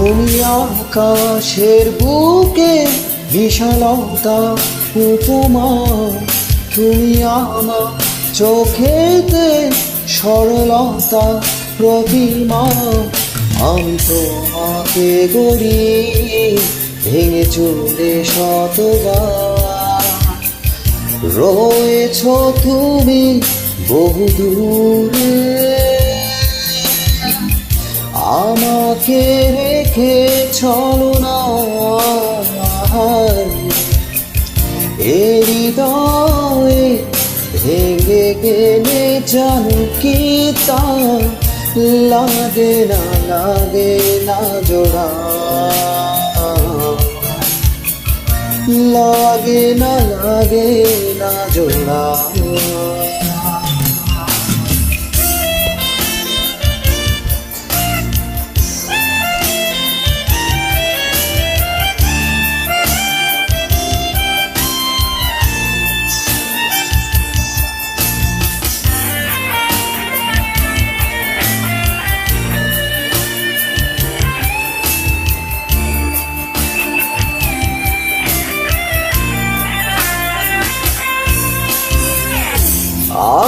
তুমি আকাশের বুকে বিশালতা উপমা, তুমি আমার চোখেতে সরলতা প্রতিমা। আমি তোমাকে গড়ি ভেঙে চলে শতবার, রয়েছ তুমি বহু দূরে, আমাকে রেখে চলো না। এ হৃদয়ে ভেঙে গেলে জানো কি তা লাগে না, লাগে না জোড়া, লাগে না, লাগে না জোড়া।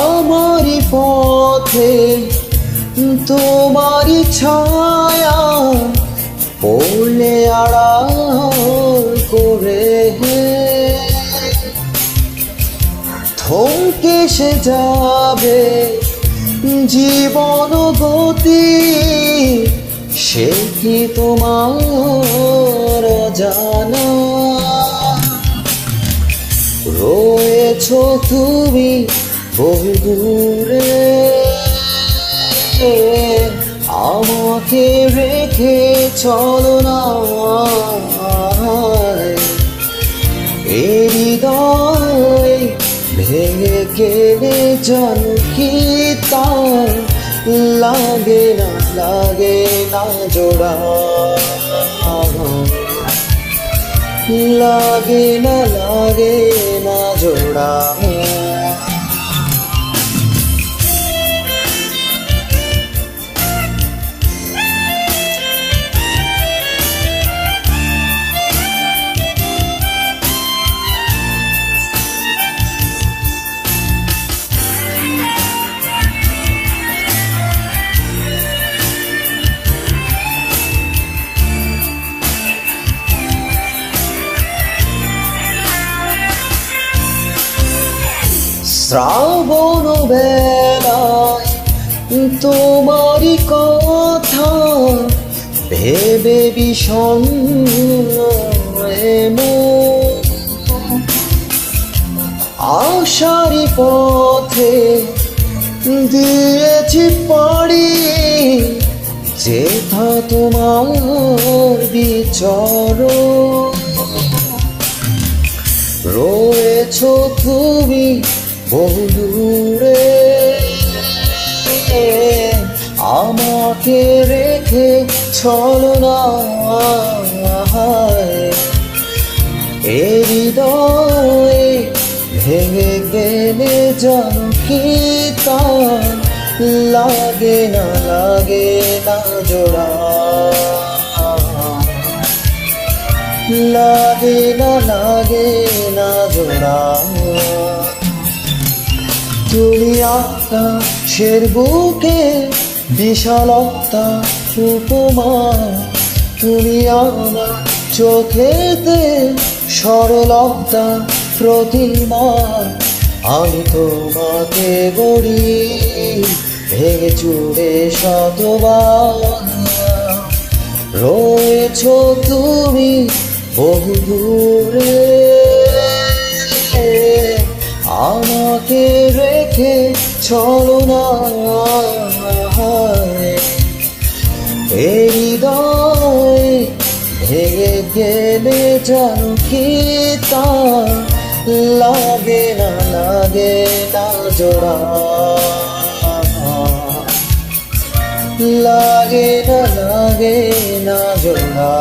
আমারই পথে তোমারই ছায়া পড়লে আড়াল করে, থমকে সে যাবে জীবন গতি, সে কি তোমার জানা? রয়েছ তুমি বহু দূরে, আমাকে রেখে চলো না। এ হৃদয় ভেঙে গেলে জানো কি তা লাগে না, লাগে না জোড়া, লাগে না, লাগে না জোড়া। শ্রাবণ বেলায় তোমারই কথা ভেবে বিষণ্ণ আশারি পথে দিয়েছি পাড়ি, যেথা তোমার বিচরণ। রয়েছ তুমি বহু দূরে, আমাকে রেখে চলো না। এ হৃদয়ে ভেঙে গেলে জানো কি তা লাগে না, লাগে না জোড়া, লাগে না, লাগে না জোড়া। তুমি আকাশের বুকে বিশালতা উপমা, তুমি আমার চোখেতে সরলতা প্রতিমা। আমি তোমাকে গড়ি ভেঙে চুড়ে শতবার, রয়েছ তুমি বহু দূরে, আমাকে রেখে চলো না। এ হৃদয় ভেঙে গেলে জানো কি তা লাগে না, লাগে না জোড়া, লাগে না, লাগে না জোড়া।